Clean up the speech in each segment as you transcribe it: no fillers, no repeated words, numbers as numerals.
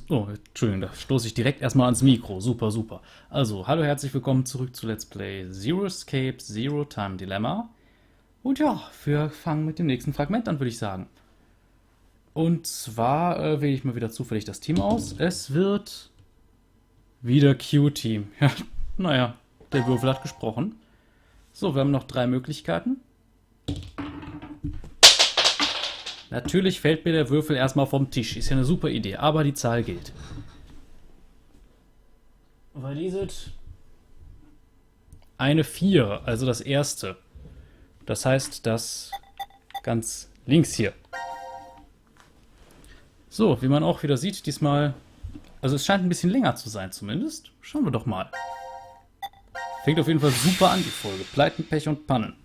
Oh, Entschuldigung, da stoße ich direkt erstmal ans Mikro. Super, super. Also, hallo, herzlich willkommen zurück zu Let's Play Zero Escape, Zero Time Dilemma. Und ja, wir fangen mit dem nächsten Fragment an, würde ich sagen. Und zwar wähle ich mal wieder zufällig das Team aus. Es wird wieder Q-Team. Ja, naja, der Würfel hat gesprochen. So, wir haben noch 3 Möglichkeiten. Natürlich fällt mir der Würfel erstmal vom Tisch. Ist ja eine super Idee, aber die Zahl gilt. Weil die sind eine 4, also das erste. Das heißt, das ganz links hier. So, wie man auch wieder sieht, diesmal... Also es scheint ein bisschen länger zu sein zumindest. Schauen wir doch mal. Fängt auf jeden Fall super an, die Folge. Pleiten, Pech und Pannen.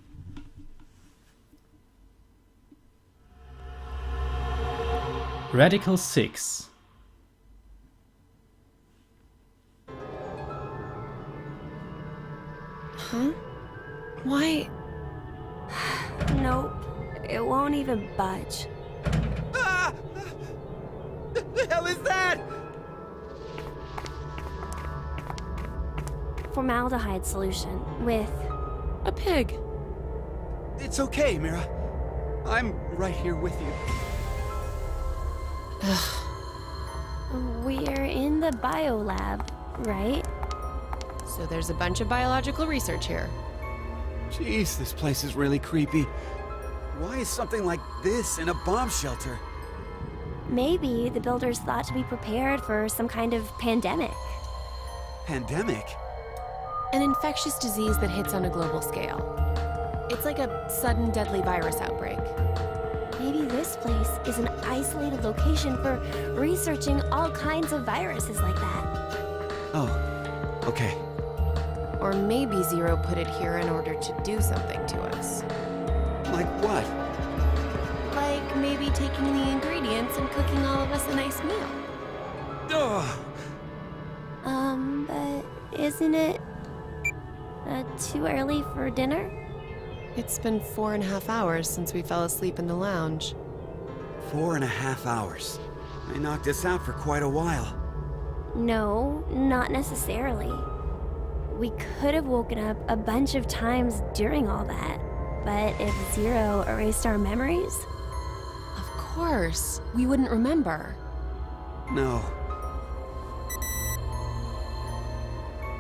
Radical-6. Huh? Why? Nope. It won't even budge. Ah! The hell is that? Formaldehyde solution with... A pig. It's okay, Mira. I'm right here with you. We're in the biolab, right? So there's a bunch of biological research here. Jeez, this place is really creepy. Why is something like this in a bomb shelter? Maybe the builders thought to be prepared for some kind of pandemic. Pandemic? An infectious disease that hits on a global scale. It's like a sudden deadly virus outbreak. Maybe this place is an isolated location for researching all kinds of viruses like that. Oh, okay. Or maybe Zero put it here in order to do something to us. Like what? Like maybe taking the ingredients and cooking all of us a nice meal. Ugh. But isn't it too early for dinner? It's been 4.5 hours since we fell asleep in the lounge. 4.5 hours. They knocked us out for quite a while. No, not necessarily. We could have woken up a bunch of times during all that. But if Zero erased our memories? Of course. We wouldn't remember. No.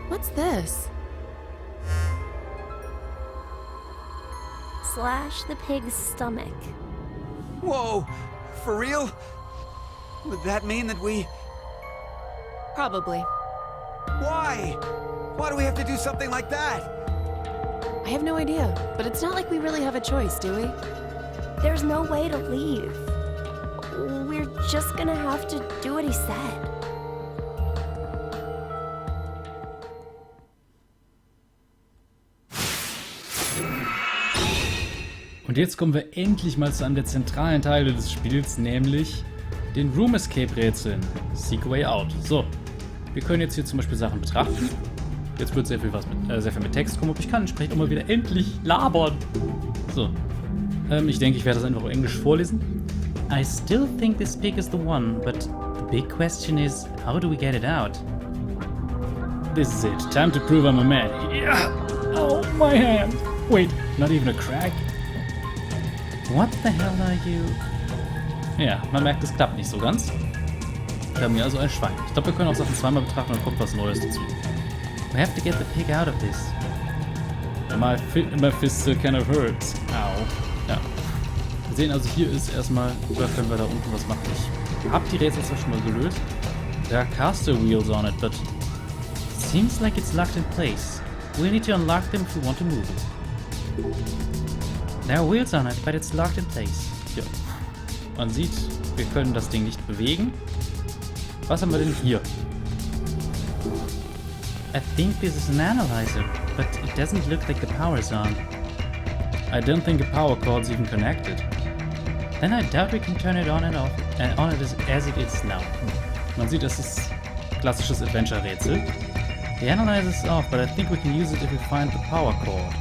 What's this? Slash the pig's stomach. Whoa! For real? Would that mean that we... Probably. Why? Why do we have to do something like that? I have no idea, but it's not like we really have a choice, do we? There's no way to leave. We're just gonna have to do what he said. Und jetzt kommen wir endlich mal zu einem der zentralen Teile des Spiels, nämlich den Room Escape Rätseln. Seek a Way Out. So, wir können jetzt hier zum Beispiel Sachen betrachten. Jetzt wird sehr viel mit Text kommen, aber ich kann entsprechend auch mal wieder endlich labern. So, ich denke, ich werde das einfach auf Englisch vorlesen. I still think this pig is the one, but the big question is, how do we get it out? This is it. Time to prove I'm a man. Yeah. Oh, my hand. Wait, not even a crack? What the hell are you? Ja, man merkt, es klappt nicht so ganz. Wir haben hier also ein Schwein. Ich glaube, wir können auch Sachen zweimal betrachten und dann kommt was Neues dazu. We have to get the pig out of this. My fist still kind of hurts. Au. Ja. Wir sehen also, hier ist erstmal, oder können wir da unten was machen? Ich habe die Rätsel zwar schon mal gelöst. There are caster wheels on it, but seems like it's locked in place. We need to unlock them if we want to move it. There are wheels on it, but it's locked in place. Ja. Man sieht, wir können das Ding nicht bewegen. Was haben wir denn hier? I think this is an analyzer, but it doesn't look like the power's on. I don't think the power cord's even connected. Then I doubt we can turn it on and off, and on it as it is now. Man sieht, das ist klassisches Adventure-Rätsel. The analyzer is off, but I think we can use it if we find the power cord.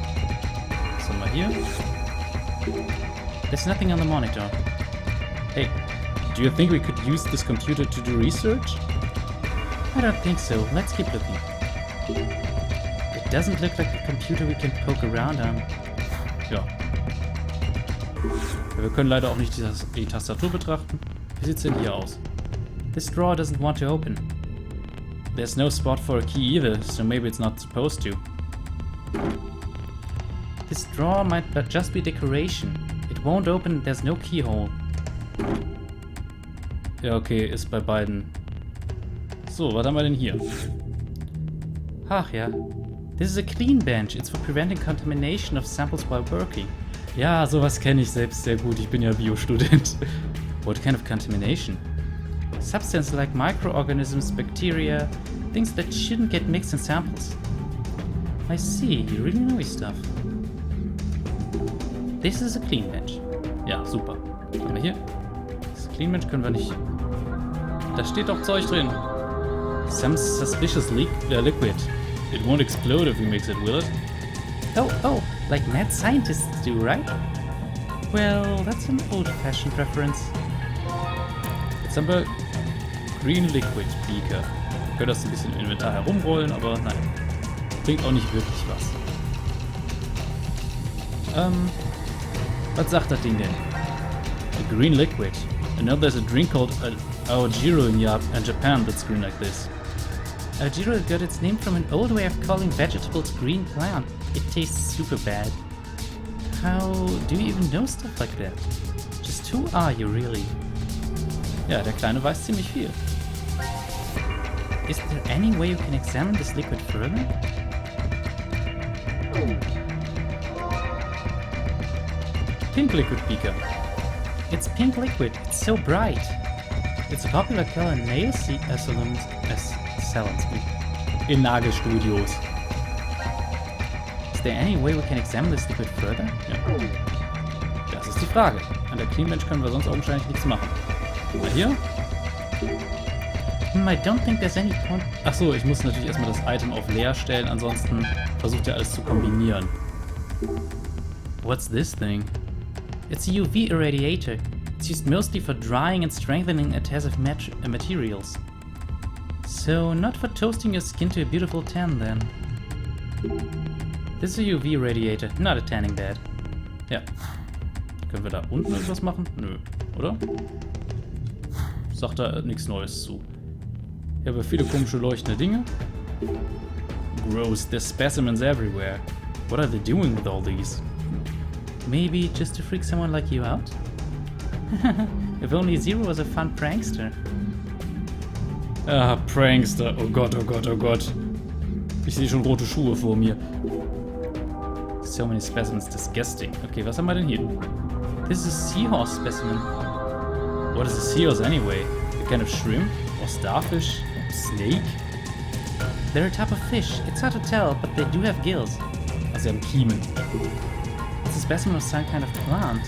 Was haben wir hier? There's nothing on the monitor. Hey, Do you think we could use this computer to do research? I don't think so. Let's keep looking. It doesn't look like a computer we can poke around on. Ja. Wir können leider auch nicht die Tastatur betrachten. Wie sieht's denn hier aus? This drawer doesn't want to open. There's no spot for a key either, so maybe it's not supposed to. This drawer might just be decoration. It won't open, there's no keyhole. Ja, okay, ist bei beiden. So, was haben wir denn hier? Ach ja. This is a clean bench. It's for preventing contamination of samples while working. Ja, sowas kenne ich selbst sehr gut. Ich bin ja Biostudent. What kind of contamination? Substances like microorganisms, bacteria, things that shouldn't get mixed in samples. I see, you really know your stuff. This is a clean bench. Ja, super. Gehen wir hier. Das Clean bench können wir nicht. Da steht doch Zeug drin. Some suspicious liquid. It won't explode if we mix it, will it? Oh, like mad scientists do, right? Well, that's an old-fashioned reference. Jetzt haben wir Green Liquid Beaker. Wir können das ein bisschen im Inventar herumrollen, aber nein. Bringt auch nicht wirklich was. Was sagt das Ding denn? A green liquid. I know there's a drink called Aojiro in Japan that's green like this. Aojiro got its name from an old way of calling vegetables green plant. It tastes super bad. How do you even know stuff like that? Just who are you really? Ja, der Kleine weiß ziemlich viel. Is there any way you can examine this liquid further? Pink liquid beaker. It's pink liquid. It's so bright. It's a popular color in nail salons in Nagelstudios. Is there any way we can examine this liquid further? Ja. Das ist die Frage. An der Clean Bench können wir sonst augenscheinlich nichts machen. Mal hier. I don't think there's any point. Achso, ich muss natürlich erstmal das Item auf leer stellen, ansonsten versucht er alles zu kombinieren. What's this thing? It's a UV irradiator. It's used mostly for drying and strengthening adhesive materials. So, not for toasting your skin to a beautiful tan then. This is a UV radiator, not a tanning bed. Ja. Können wir da unten irgendwas machen? Nö, oder? Sagt da nichts Neues zu. Hier haben wir viele komische leuchtende Dinge. Gross, there's specimens everywhere. What are they doing with all these? Maybe just to freak someone like you out? If only Zero was a fun prankster. Ah, Prankster. Oh Gott, oh Gott, oh Gott. Ich sehe schon rote Schuhe vor mir. So many specimens, disgusting. Okay, was haben wir denn hier? This is a seahorse specimen. What is a seahorse anyway? A kind of shrimp? Or starfish? Snake? They're a type of fish. It's hard to tell, but they do have gills. Also sie haben Kiemen. It's a specimen of some kind of plant.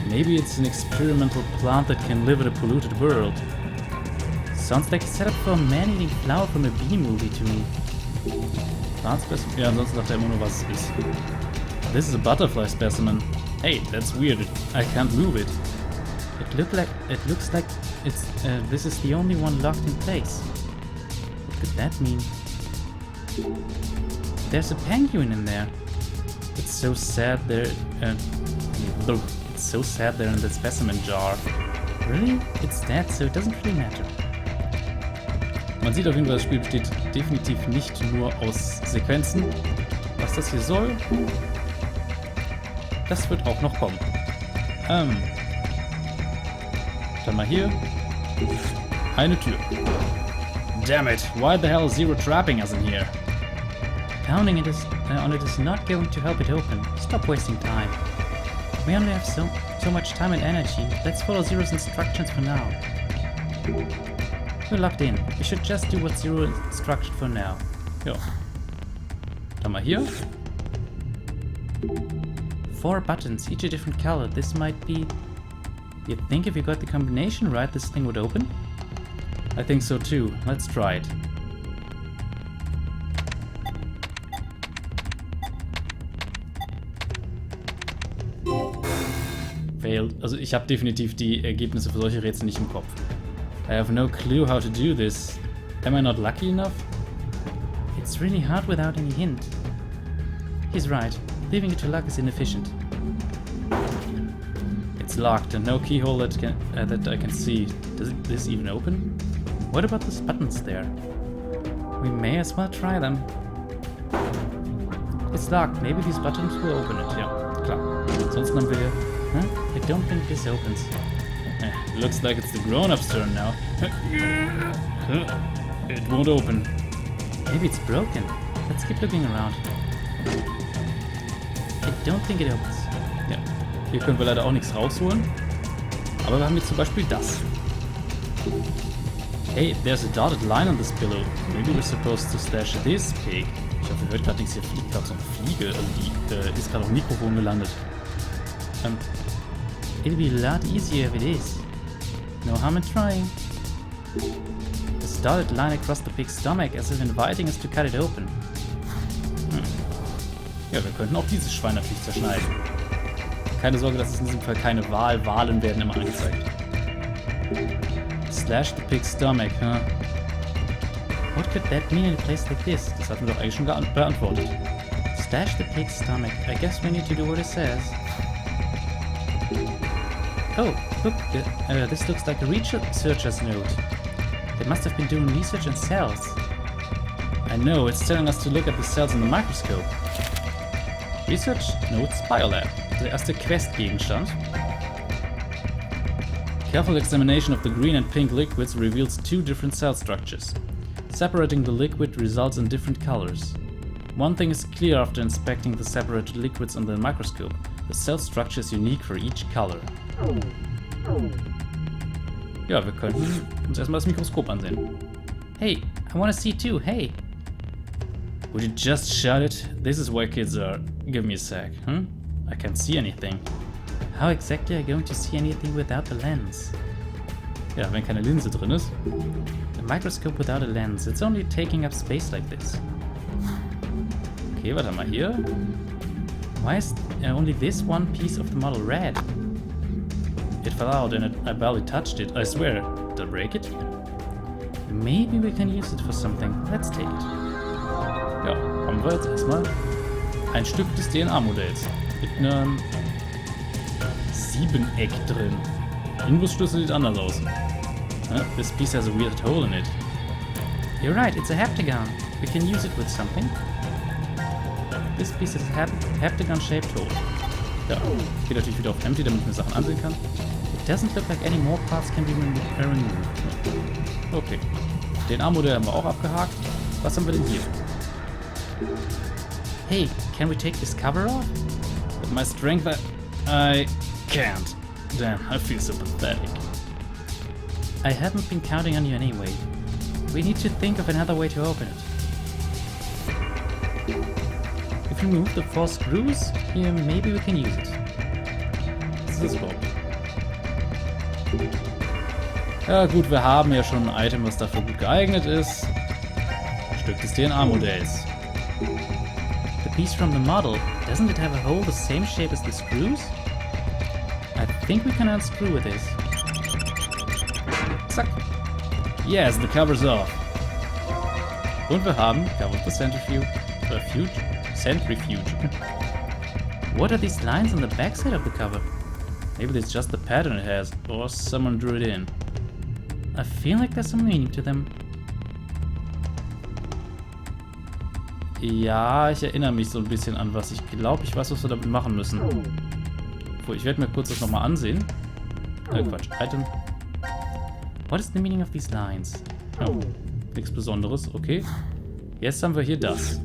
Maybe it's an experimental plant that can live in a polluted world. Sounds like a setup for a man-eating flower from a bee movie to me. Plant specimen? Ja, ansonsten sagt er immer nur, was es ist. This is a butterfly specimen. Hey, that's weird. I can't move it. It looks like it's this is the only one locked in place. What could that mean? There's a penguin in there. It's so sad there. It's so sad there in the specimen jar. Really? It's dead, so it doesn't really matter. Man sieht auf jeden Fall, das Spiel besteht definitiv nicht nur aus Sequenzen. Was das hier soll, das wird auch noch kommen. Dann mal hier. Eine Tür. Damn it, why the hell is Zero trapping us in here? Pounding it on it is not going to help it open. Stop wasting time. We only have so much time and energy. Let's follow Zero's instructions for now. We're locked in. We should just do what Zero instructed for now. Ja. Dann mal hier. 4 buttons, each a different color. This might be... You think if you got the combination right, this thing would open? I think so too. Let's try it. failed. Also ich habe definitiv die Ergebnisse für solche Rätsel nicht im Kopf. I have no clue how to do this. Am I not lucky enough? It's really hard without any hint. He's right. Leaving it to luck is inefficient. It's locked and no keyhole that I can see. Does this even open? What about those buttons there? We may as well try them. It's locked. Maybe these buttons will open it. Ja, klar. Ansonsten haben wir... Huh? I don't think this opens. Looks like it's the grown-ups' turn now. It won't open. Maybe it's broken. Let's keep looking around. I don't think it opens. Ja, hier können wir leider auch nichts rausholen. Aber wir haben jetzt zum Beispiel das. Hey, there's a dotted line on this pillow. Maybe we're supposed to stash this pig. Ich hoffe, ihr hört gerade nichts. Hier fliegt gerade so eine Fliege. Also die ist gerade auf dem Mikrofon gelandet. It'll be a lot easier if it is. No harm in trying. There's a dotted line across the pig's stomach as if inviting us to cut it open. Ja, wir könnten auch dieses Schwein natürlich zerschneiden. Keine Sorge, das ist in diesem Fall keine Wahl. Wahlen werden immer angezeigt. Slash the pig's stomach, huh? What could that mean in a place like this? Das hatten wir doch eigentlich schon beantwortet. Slash the pig's stomach. I guess we need to do what it says. Oh, look, this looks like a researcher's note. They must have been doing research on cells. I know, it's telling us to look at the cells in the microscope. Research Notes Biolab. Der erste Quest-Gegenstand. Careful examination of the green and pink liquids reveals two different cell structures. Separating the liquid results in different colors. One thing is clear after inspecting the separated liquids under the microscope. The cell structure is unique for each color. Ja, wir könnten uns erstmal das Mikroskop ansehen. Hey, I wanna see too, hey! Would you just shut it? This is where kids are. Give me a sec, I can't see anything. How exactly are you going to see anything without the lens? Ja, wenn keine Linse drin ist. A microscope without a lens. It's only taking up space like this. Okay, warte mal hier. Why is only this one piece of the model red? It fell out and I barely touched it. I swear. Did I break it? Maybe we can use it for something. Let's take it. Ja, haben wir jetzt erstmal ein Stück des DNA-Modells mit einem 7-Eck drin. Imbusschlüssel sieht anders aus. This piece has a weird hole in it. You're right, it's a heptagon. We can use it with something. This piece has a heptagon-shaped hole. Ja, ich gehe natürlich wieder auf Empty, damit ich mir Sachen ansehen kann. It doesn't look like any more parts can be removed. Okay. DNA-Modell haben wir auch abgehakt. Was haben wir denn hier? Hey, can we take this cover off? With my strength, I can't. Damn, I feel so pathetic. I haven't been counting on you anyway. We need to think of another way to open it. If you remove the 4 screws, here maybe we can use it. Was ist das überhaupt? Ja gut, wir haben ja schon ein Item, was dafür gut geeignet ist. Stück des DNA-Modells. The piece from the model, doesn't it have a hole the same shape as the screws? I think we can unscrew with this. Zack. Yes, the cover's off. Und wir haben covered the centrifuge. Centrifuge. What are these lines on the backside of the cover? Maybe it's just the pattern it has, or someone drew it in. I feel like there's some meaning to them. Ja, ich erinnere mich so ein bisschen an was. Ich glaube, ich weiß, was wir damit machen müssen. Ich werde mir kurz das nochmal ansehen. Quatsch, Item. What is the meaning of these lines? Oh, nichts Besonderes, okay. Jetzt haben wir hier das.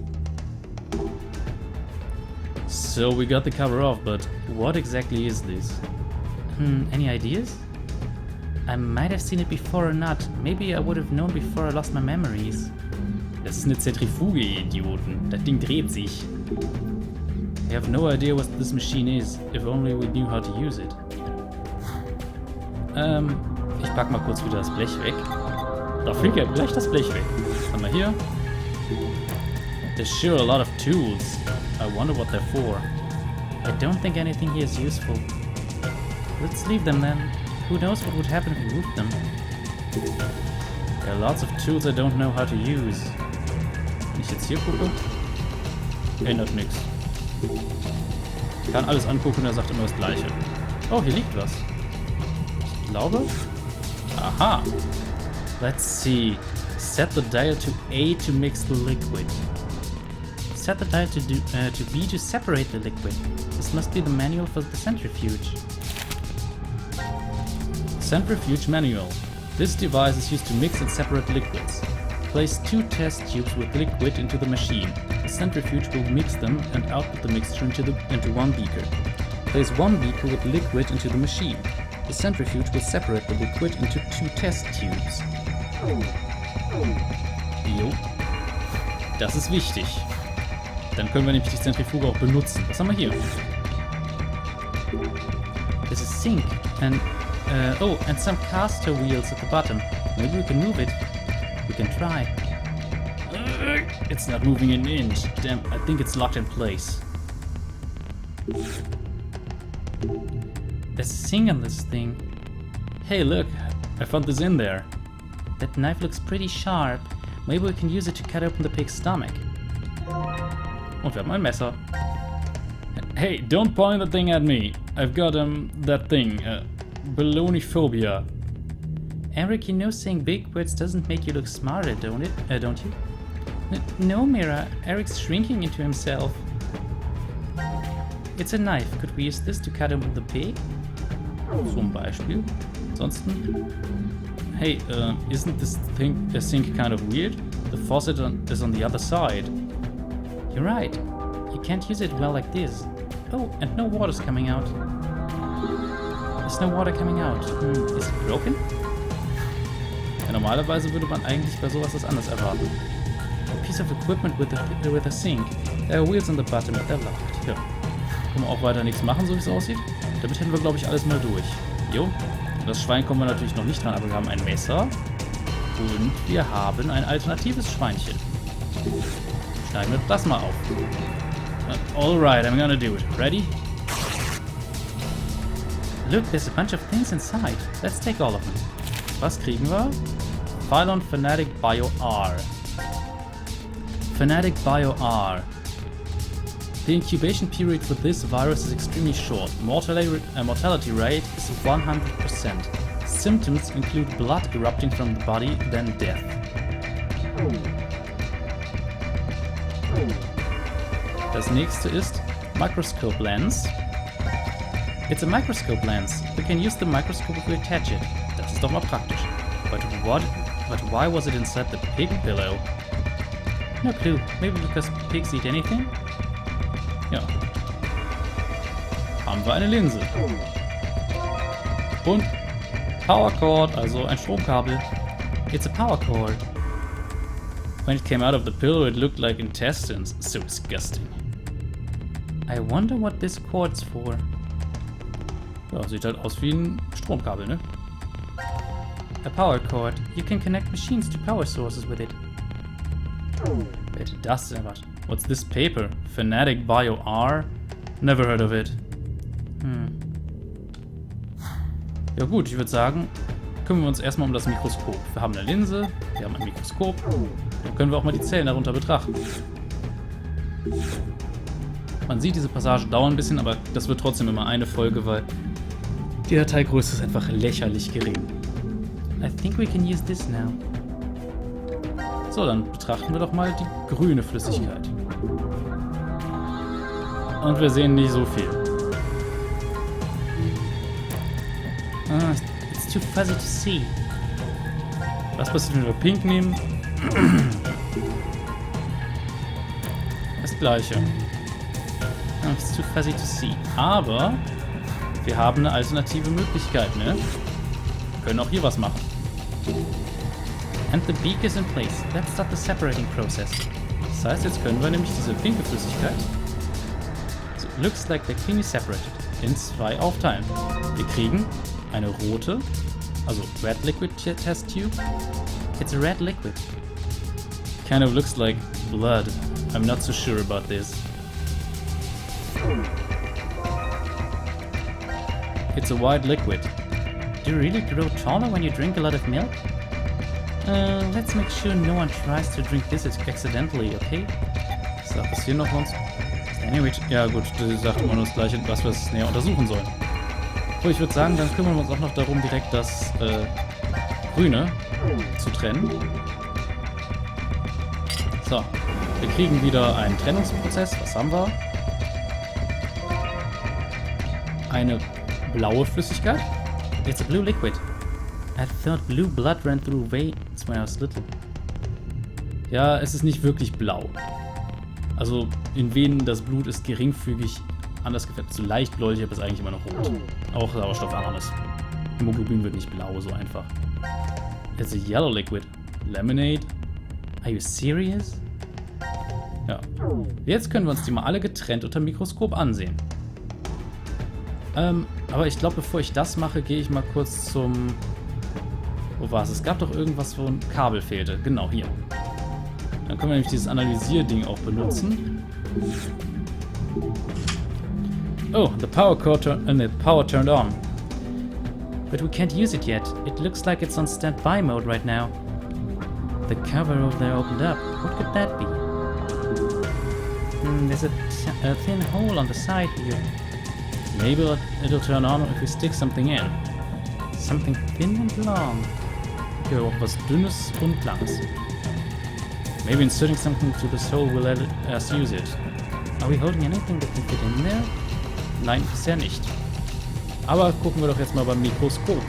So, we got the cover off, but what exactly is this? Any ideas? I might have seen it before or not. Maybe I would have known before I lost my memories. Das ist eine Zentrifuge, ihr Idioten. Das Ding dreht sich. I have no idea what this machine is. If only we knew how to use it. Ich pack mal kurz wieder das Blech weg. Da fliegt ja gleich das Blech weg. Was haben wir hier? There's sure a lot of tools. I wonder what they're for. I don't think anything here is useful. Let's leave them then. Who knows what would happen if we moved them? There are lots of tools I don't know how to use. Wenn ich jetzt hier gucke, ändert nichts. Ich kann alles angucken und er sagt immer das Gleiche. Oh, hier liegt was. Ich glaube... Aha. Let's see. Set the dial to A to mix the liquid. Set the dial to B to separate the liquid. This must be the manual for the centrifuge. Centrifuge manual. This device is used to mix and separate liquids. Place 2 test tubes with liquid into the machine. The centrifuge will mix them and output the mixture into one beaker. Place 1 beaker with liquid into the machine. The centrifuge will separate the liquid into 2 test tubes. Jo. Das ist wichtig. Dann können wir nämlich die Zentrifuge auch benutzen. Was haben wir hier? There's a sink and and some caster wheels at the bottom. Maybe we can move it. We can try. It's not moving an inch. Damn, I think it's locked in place. There's a sink on this thing. Hey, look, I found this in there. That knife looks pretty sharp. Maybe we can use it to cut open the pig's stomach. Und wir haben ein Messer. Hey, don't point the thing at me. I've got that thing, baloneyphobia. Eric, you know saying big words doesn't make you look smarter, don't you? No, Mira. Eric's shrinking into himself. It's a knife. Could we use this to cut open the pig? Zum Beispiel. Ansonsten... Hey, isn't this sink kind of weird? The faucet is on the other side. You're right. You can't use it well like this. Oh, and no water's coming out. There's no water coming out. Is it broken? Ja, normalerweise würde man eigentlich bei sowas was anderes erwarten. A piece of equipment with a sink. There are wheels on the bottom, but they're locked. Ja. Können wir auch weiter nichts machen, so wie es aussieht. Damit hätten wir, glaube ich, alles mal durch. Jo. Das Schwein kommen wir natürlich noch nicht dran, aber wir haben ein Messer. Und wir haben ein alternatives Schweinchen. Schneiden wir das mal auf. Alright, I'm gonna do it. Ready? Look, there's a bunch of things inside. Let's take all of them. Was kriegen wir? Phylon Fanatic Bio R. Fanatic Bio R. The incubation period for this virus is extremely short. Mortality rate is 100%. Symptoms include blood erupting from the body, then death. Das nächste ist Microscope Lens. It's a microscope lens. We can use the microscope if we attach it. Das ist doch mal praktisch. But why was it inside the pig pillow? No clue. Maybe because pigs eat anything? Ja. Haben wir eine Linse. Und Power Cord, also ein Stromkabel. It's a power cord. When it came out of the pillow, it looked like intestines. So disgusting. I wonder what this cord's for. Ja, sieht halt aus wie ein Stromkabel, ne? A power cord. You can connect machines to power sources with it. Wer hätte das denn erwartet? What's this paper? Fanatic Bio R? Never heard of it. Ja gut, ich würde sagen, kümmern wir uns erstmal um das Mikroskop. Wir haben eine Linse, wir haben ein Mikroskop. Dann können wir auch mal die Zellen darunter betrachten. Man sieht, diese Passagen dauern ein bisschen, aber das wird trotzdem immer eine Folge, weil die Dateigröße ist einfach lächerlich gering. I think we can use this now. So, dann betrachten wir doch mal die grüne Flüssigkeit. Und wir sehen nicht so viel. It's too fuzzy to see. Was passiert, wenn wir pink nehmen? Das gleiche. It's too fuzzy to see. Aber wir haben eine alternative Möglichkeit, ne? Wir können auch hier was machen. And the beak is in place. Let's start the separating process. Das heißt, jetzt können wir nämlich diese pinke Flüssigkeit, so looks like they're cleanly separated, in 2 aufteilen. Wir kriegen eine rote, also red liquid test tube. It's a red liquid. Kind of looks like blood. I'm not so sure about this. It's a white liquid. Do you really grow taller when you drink a lot of milk? Let's make sure no one tries to drink this accidentally, okay? Sagt das hier noch sonst? Ja gut, das sagt immer nur das Gleiche, was wir es näher untersuchen sollen. So, ich würde sagen, dann kümmern wir uns auch noch darum, direkt das Grüne zu trennen. So, wir kriegen wieder einen Trennungsprozess. Was haben wir? Eine blaue Flüssigkeit. It's a blue liquid. I thought blue blood ran through veins when I was little. Ja, es ist nicht wirklich blau. Also in Venen, das Blut ist geringfügig anders gefärbt. So leicht bläulich, aber ist eigentlich immer noch rot. Auch sauerstoffarmes. Hämoglobin wird nicht blau, so einfach. It's a yellow liquid. Lemonade. Are you serious? Ja. Jetzt können wir uns die mal alle getrennt unter dem Mikroskop ansehen. Aber ich glaube, bevor ich das mache, gehe ich mal kurz zum... Wo war es? Es gab doch irgendwas, wo ein Kabel fehlte. Genau, hier. Dann können wir nämlich dieses Analysier-Ding auch benutzen. Oh, the power turned on. But we can't use it yet. It looks like it's on standby mode right now. The cover over there opened up. What could that be? There's a thin hole on the side here. Maybe it'll turn on if we stick something in. Something thin and long. Hier auch was Dünnes und Langes. Maybe inserting something to this hole will let us use it. Are we holding anything that can fit in there? Nein, bisher nicht. Aber gucken wir doch jetzt mal beim Mikroskop.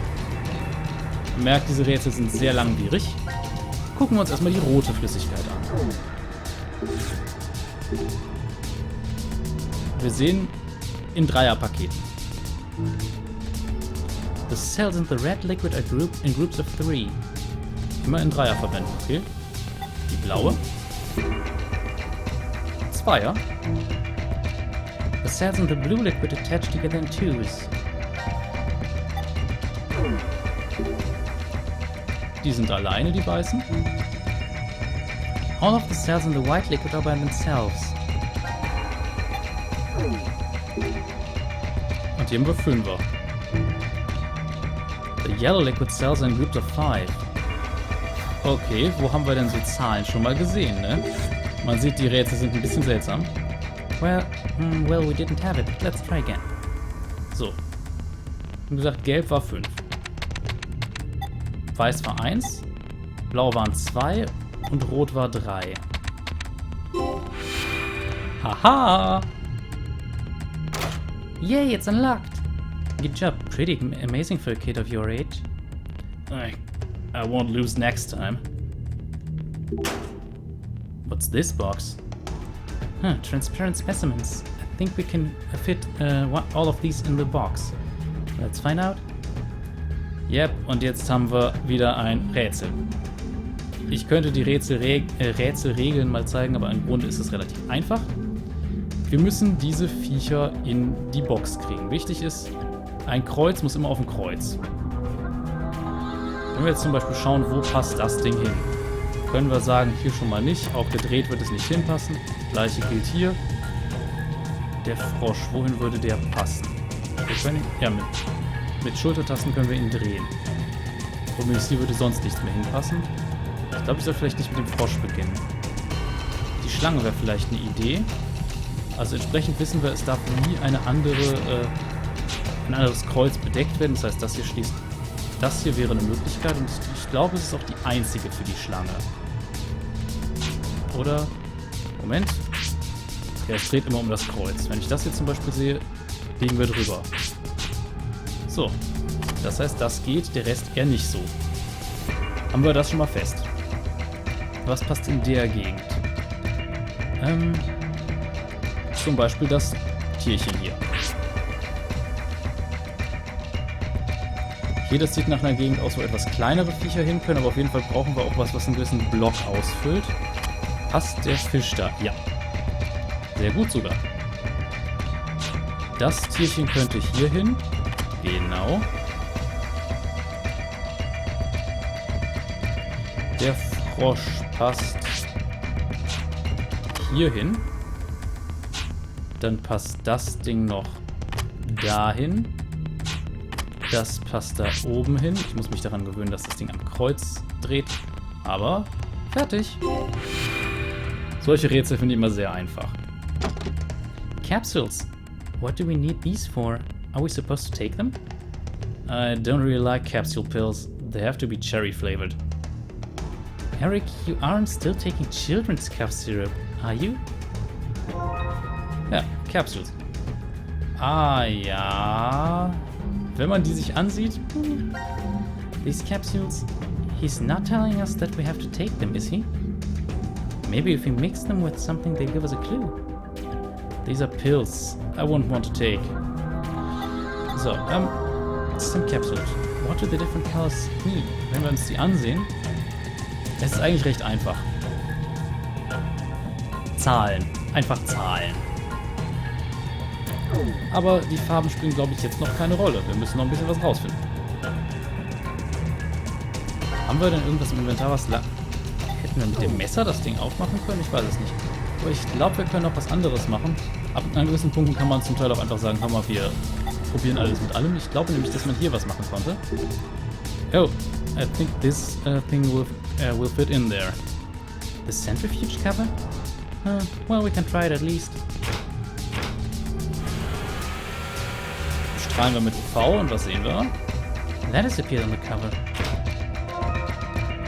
Man merkt, diese Rätsel sind sehr langwierig. Gucken wir uns erstmal die rote Flüssigkeit an. Wir sehen in Dreierpaketen. The cells in the red liquid are grouped in groups of 3. Immer in Dreierverbänden, okay? Die blaue. Zweier. The cells in the blue liquid attach together in 2s. Die sind alleine, die weißen. All of the cells in the white liquid are by themselves. Und hier haben wir 5er. The yellow liquid cells are in groups of 5. Okay, wo haben wir denn so Zahlen schon mal gesehen, ne? Man sieht, die Rätsel sind ein bisschen seltsam. Well, we didn't have it. Let's try again. So. Wie gesagt, gelb war 5. Weiß war 1. Blau waren 2. Und rot war 3. Haha! Yay, it's unlocked! Good job. Pretty amazing for a kid of your age. I won't lose next time. What's this box? Huh, transparent specimens. I think we can fit all of these in the box. Let's find out. Yep, und jetzt haben wir wieder ein Rätsel. Ich könnte die Rätselregeln mal zeigen, aber im Grunde ist es relativ einfach. Wir müssen diese Viecher in die Box kriegen. Wichtig ist, ein Kreuz muss immer auf ein Kreuz. Wenn wir jetzt zum Beispiel schauen, wo passt das Ding hin, können wir sagen, hier schon mal nicht. Auch gedreht wird es nicht hinpassen. Gleiche gilt hier. Der Frosch, wohin würde der passen? Wir können ihn, ja, mit Schultertasten können wir ihn drehen. Womit hier würde sonst nichts mehr hinpassen. Ich glaube, ich soll vielleicht nicht mit dem Frosch beginnen. Die Schlange wäre vielleicht eine Idee. Also entsprechend wissen wir, es darf nie ein anderes Kreuz bedeckt werden. Das heißt, das hier schließt. Das hier wäre eine Möglichkeit und ich glaube, es ist auch die einzige für die Schlange. Oder? Moment. Ja, es dreht immer um das Kreuz. Wenn ich das hier zum Beispiel sehe, liegen wir drüber. So. Das heißt, das geht, der Rest eher nicht so. Haben wir das schon mal fest. Was passt in der Gegend? Zum Beispiel das Tierchen hier. Hier, das sieht nach einer Gegend aus, wo etwas kleinere Viecher hin können, aber auf jeden Fall brauchen wir auch was einen gewissen Block ausfüllt. Passt der Fisch da? Ja. Sehr gut sogar. Das Tierchen könnte hier hin. Genau. Der Frosch passt hier hin. Dann passt das Ding noch dahin. Das passt da oben hin. Ich muss mich daran gewöhnen, dass das Ding am Kreuz dreht. Aber fertig. Solche Rätsel finde ich immer sehr einfach. Capsules. What do we need these for? Are we supposed to take them? I don't really like capsule pills. They have to be cherry flavored. Eric, you aren't still taking children's cough syrup, are you? Ja, Capsules. Ah ja. Wenn man die sich ansieht. These capsules. He's not telling us that we have to take them, is he? Maybe if we mix them with something, they give us a clue. These are pills I won't want to take. So, some capsules. What do the different colors mean? Wenn wir uns die ansehen, es ist eigentlich recht einfach. Zahlen. Einfach Zahlen. Aber die Farben spielen, glaube ich, jetzt noch keine Rolle. Wir müssen noch ein bisschen was rausfinden. Haben wir denn irgendwas im Inventar, was hätten wir mit dem Messer das Ding aufmachen können? Ich weiß es nicht. Aber ich glaube, wir können auch was anderes machen. Ab an gewissen Punkten kann man zum Teil auch einfach sagen, komm mal, wir probieren alles mit allem. Ich glaube nämlich, dass man hier was machen konnte. Oh, I think this thing will fit in there. The centrifuge cover? Well, we can try it at least. Strahlen wir mit V und was sehen wir? That is appeared on the cover.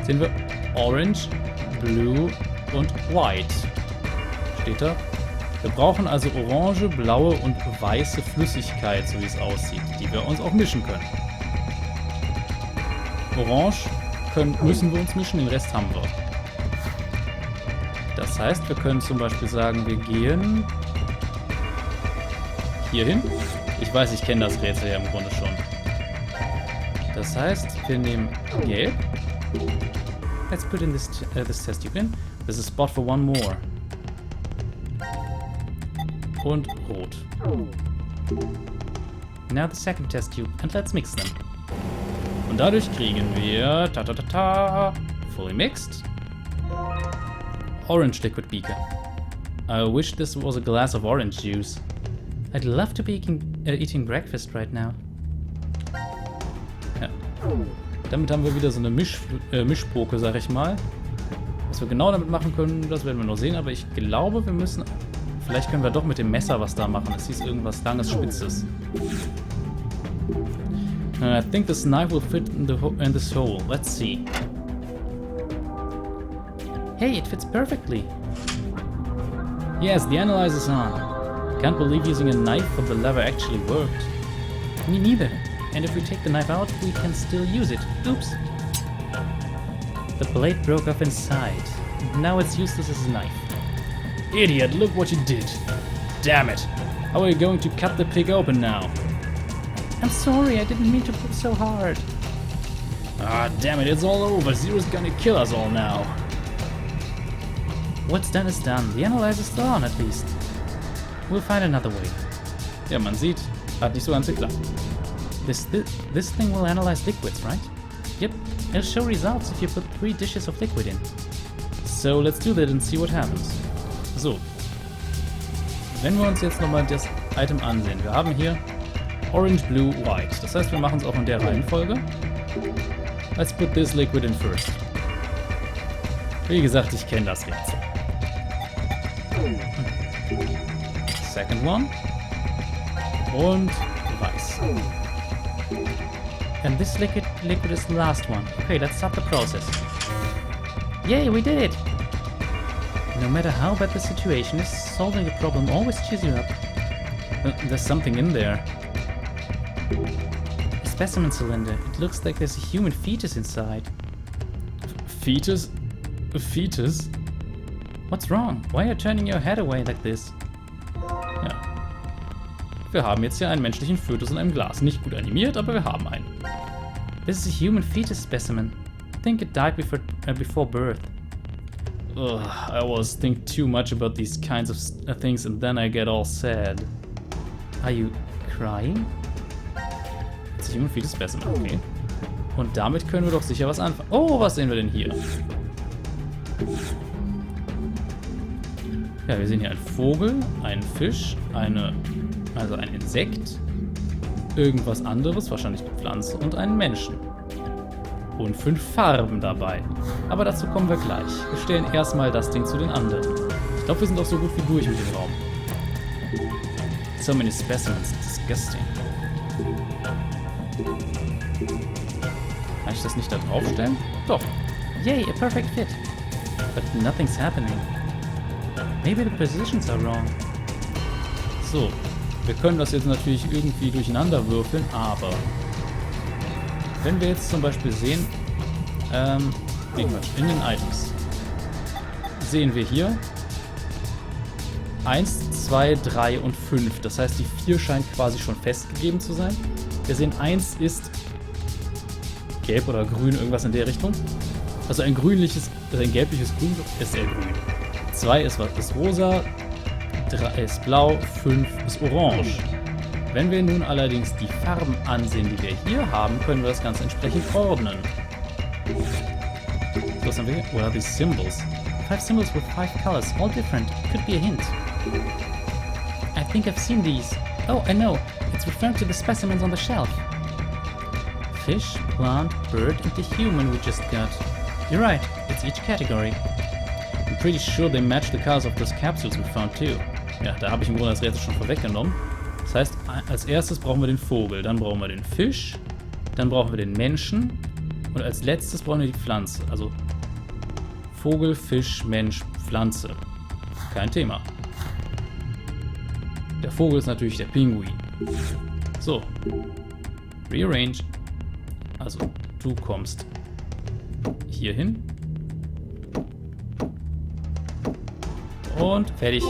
Sehen wir Orange, Blue und White. Steht da. Wir brauchen also orange, blaue und weiße Flüssigkeit, so wie es aussieht, die wir uns auch mischen können. Orange müssen wir uns mischen, den Rest haben wir. Das heißt, wir können zum Beispiel sagen, wir gehen hier hin. Ich weiß, ich kenne das Rätsel ja im Grunde schon. Das heißt, wir nehmen Gelb. Let's put in this test tube in. There's a spot for one more. Und Rot. Now the second test tube and let's mix them. Und dadurch kriegen wir fully mixed orange liquid beaker. I wish this was a glass of orange juice. I'd love to be eating breakfast right now. Ja. Damit haben wir wieder so eine Mischpoke, sag ich mal. Was wir genau damit machen können, das werden wir noch sehen, aber ich glaube, wir müssen... Vielleicht können wir doch mit dem Messer was da machen. Es hieß irgendwas langes, spitzes. I think this knife will fit in this hole. Let's see. Hey, it fits perfectly. Yes, the analyzer's on. Can't believe using a knife for the lever actually worked. Me neither. And if we take the knife out, we can still use it. Oops. The blade broke off inside. Now it's useless as a knife. Idiot, look what you did. Damn it. How are you going to cut the pig open now? I'm sorry, I didn't mean to pull so hard. Ah, damn it, it's all over. Zero's gonna kill us all now. What's done is done. The analyzer's still on at least. We'll find another way. Ja, man sieht, hat nicht so ganz geklappt. This thing will analyze liquids, right? Yep, it'll show results if you put 3 dishes of liquid in. So let's do that and see what happens. So. Wenn wir uns jetzt nochmal das Item ansehen. Wir haben hier Orange, Blue, White. Das heißt, wir machen es auch in der Reihenfolge. Let's put this liquid in first. Wie gesagt, ich kenne das Rätsel. Second one. Und weiß. And this liquid is the last one. Okay, let's start the process. Yay, we did it! No matter how bad the situation is, solving a problem always cheers you up. There's something in there. A specimen cylinder. It looks like there's a human fetus inside. Fetus? A fetus? What's wrong? Why are you turning your head away like this? Ja. Wir haben jetzt hier einen menschlichen Fötus in einem Glas. Nicht gut animiert, aber wir haben einen. This is a human fetus specimen. I think it died before birth. Ugh, I always think too much about these kinds of things and then I get all sad. Are you crying? It's a human fetus specimen, okay. Und damit können wir doch sicher was anfangen. Oh, was sehen wir denn hier? Ja, wir sehen hier einen Vogel, einen Fisch, also ein Insekt irgendwas anderes, wahrscheinlich eine Pflanze und einen Menschen. Und 5 Farben dabei. Aber dazu kommen wir gleich. Wir stellen erstmal das Ding zu den anderen. Ich glaube, wir sind auch so gut wie durch mit dem Raum. So many specimens. Disgusting. Kann ich das nicht da draufstellen? Doch. Yay, a perfect fit. But nothing's happening. Maybe the positions are wrong. So. Wir können das jetzt natürlich irgendwie durcheinander würfeln, aber wenn wir jetzt zum Beispiel sehen, in den Items, sehen wir hier 1, 2, 3 und 5. Das heißt, die 4 scheint quasi schon festgegeben zu sein. Wir sehen, 1 ist gelb oder grün, irgendwas in der Richtung. Also ein gelbliches Grün ist grün. 2 ist rosa, 3 ist blau, 5 ist orange. Wenn wir nun allerdings die Farben ansehen, die wir hier haben, können wir das Ganze entsprechend ordnen. So, was haben wir hier? What are these symbols? 5 symbols with 5 colors, all different. Could be a hint. I think I've seen these. Oh, I know. It's referring to the specimens on the shelf. Fish, plant, bird, and the human we just got. You're right, it's each category. I'm pretty sure they match the colors of those capsules we found too. Ja, da habe ich im Grunde das Rätsel schon vorweggenommen. Das heißt, als erstes brauchen wir den Vogel, dann brauchen wir den Fisch, dann brauchen wir den Menschen und als letztes brauchen wir die Pflanze. Also Vogel, Fisch, Mensch, Pflanze. Kein Thema. Der Vogel ist natürlich der Pinguin. So. Rearrange. Also, du kommst hier hin. Und fertig.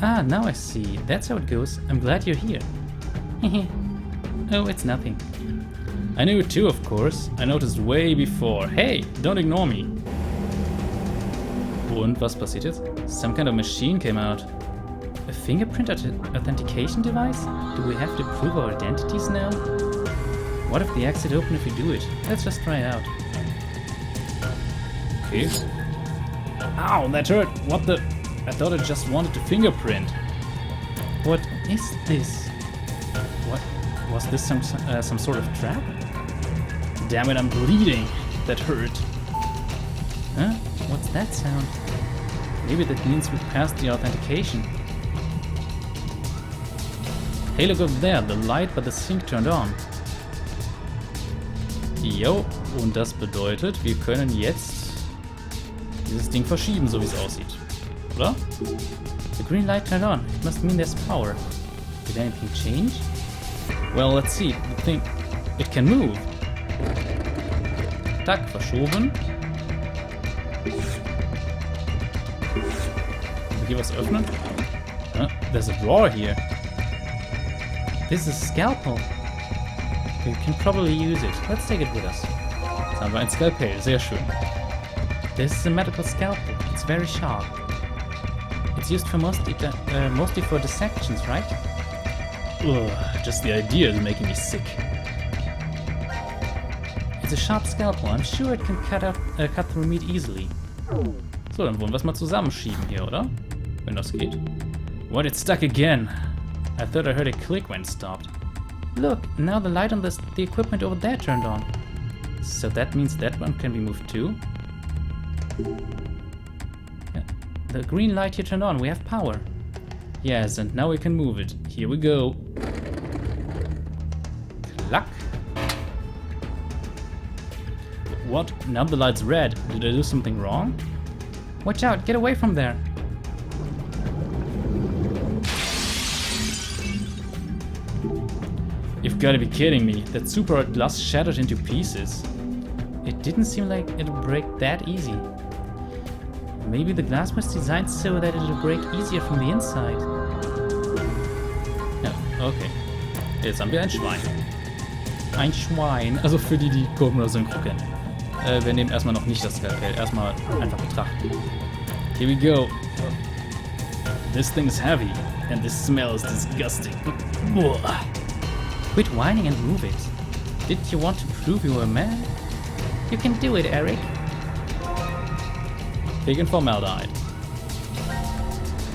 Ah, now I see. That's how it goes. I'm glad you're here. Oh, it's nothing. I knew it too, of course. I noticed way before. Hey, don't ignore me. Und was passiert jetzt? Some kind of machine came out. A fingerprint authentication device? Do we have to prove our identities now? What if the exit open if we do it? Let's just try it out. Okay. Ow, that hurt. What the? I thought it just wanted to fingerprint. What is this? What? Was this some sort of trap? Damn it, I'm bleeding. That hurt. Huh? What's that sound? Maybe that means we passed the authentication. Hey, look over there. The light by the sink turned on. Jo, und das bedeutet, wir können jetzt dieses Ding verschieben, so wie es aussieht. Oder? The green light turned on. It must mean there's power. Did anything change? Well, let's see. The thing... It can move. Tack, verschoben. Können wir hier was öffnen? There's a drawer here. This is a scalpel. We can probably use it. Let's take it with us. Jetzt haben wir ein Skalpell. Sehr schön. This is a medical scalpel. It's very sharp. It's used for mostly for dissections, right? Ugh, just the idea is making me sick. It's a sharp scalpel. I'm sure it can cut through meat easily. So, dann wollen wir es mal zusammenschieben hier, oder? Wenn das geht. What, it's stuck again. I thought I heard a click when it stopped. Look, now the light on the equipment over there turned on. So that means that one can be moved too? Yeah. The green light here turned on, we have power. Yes, and now we can move it. Here we go. Klack. What? Now the light's red. Did I do something wrong? Watch out, get away from there. You've got to be kidding me. That super hard glass shattered into pieces. It didn't seem like it would break that easy. Maybe the glass was designed so that it would break easier from the inside. Ja, okay. Jetzt haben wir ein Schwein. Ein Schwein. Also für die Code oder Synchro kennen. Wir nehmen erstmal noch nicht das Skalpell. Erstmal einfach betrachten. Here we go. This thing is heavy. And this smell is disgusting. Quit whining and move it. Did you want to prove you were a man? You can do it, Eric. Pig and formaldehyde.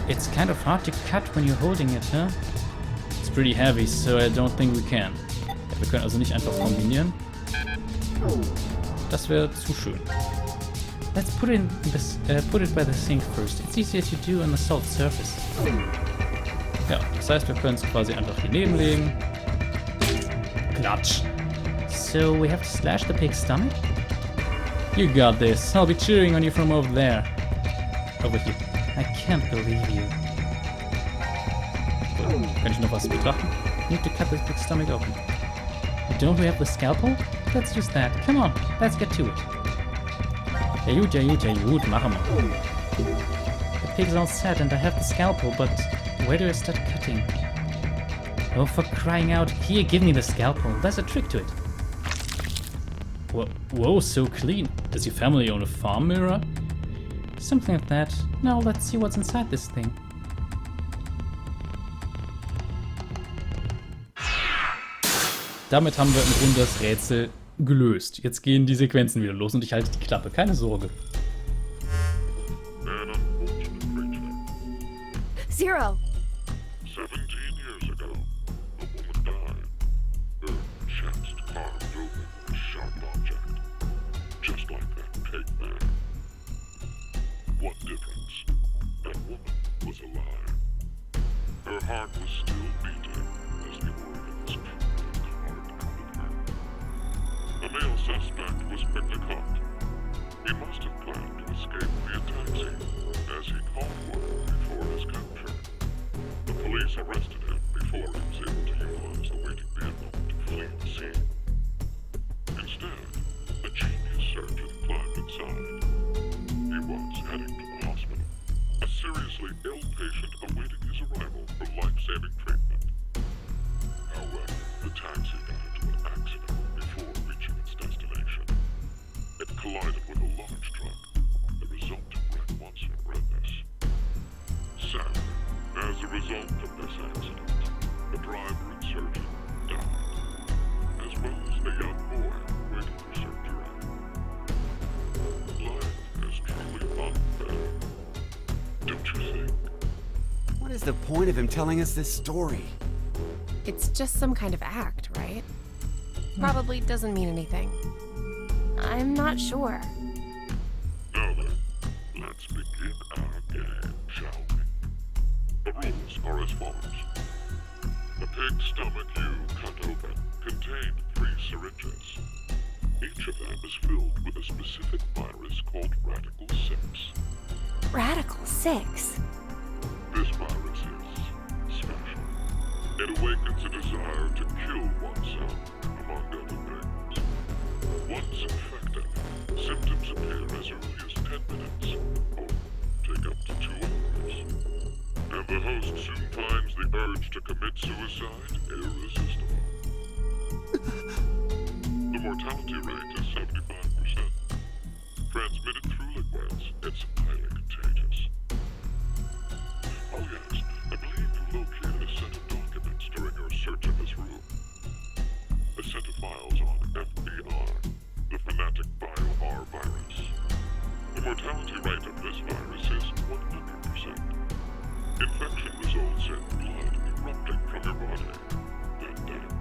It's kind of hard to cut when you're holding it, huh? It's pretty heavy, so I don't think we can. Ja, wir können also nicht einfach kombinieren. Das wäre zu schön. Let's put it by the sink first. It's easier to do on the salt surface. Ja, das heißt, wir können es quasi einfach hier nebenlegen. Klatsch. So we have to slash the pig's stomach? You got this. I'll be cheering on you from over there. Over here. I can't believe you. So, kann ich noch was betrachten? Need to cut the pig's stomach open. Don't we have the scalpel? Let's use that. Come on, let's get to it. Ja gut, machen wir. The pig's all set and I have the scalpel, but where do I start cutting? Oh, for crying out. Here, give me the scalpel. There's a trick to it. Whoa, so clean. Does your family own a farm mirror? Something like that. Now let's see what's inside this thing. Damit haben wir im Grunde das Rätsel gelöst. Jetzt gehen die Sequenzen wieder los und ich halte die Klappe. Keine Sorge. Zero! 17 years ago, a woman died. Her chest carved open with a sharp object, just like that pig there. What difference? That woman was alive. Her heart was still beating as the organs carved out of her. The male suspect was quickly caught. He must have planned to escape via taxi, as he called one before his capture. The police arrested him before he was able to utilize the waiting vehicle to flee the scene. Instead, a genius surgeon climbed inside. He was heading to the hospital, a seriously ill patient awaiting his arrival for life-saving treatment. However, the taxi got into an accident before reaching its destination. It collided with a large truck. The resulting wreck once horrendous. Sadly, as a result of this accident, the driver and surgeon died, as well as the young boy waiting for surgery. Life is truly unfair, don't you think? What is the point of him telling us this story? It's just some kind of act, right? Probably doesn't mean anything. I'm not sure. Now then, let's begin our game, shall we? The rules are as follows. The pig's stomach you cut open contained 3 syringes. Each of them is filled with a specific virus called Radical-6. Radical-6? This virus is special. It awakens a desire to kill oneself, among other things. Once infected, symptoms appear as early as 10 minutes, or take up to 2 hours. And the host soon finds the urge to commit suicide irresistible. The mortality rate is 75%. Transmitted through liquids, it's highly contagious. Oh yes, I believe you located a set of documents during your search of this room. A set of files on FBR, the fanatic bio-R virus. The mortality rate of this virus is 100%. Infection results in blood erupting from your body, then death.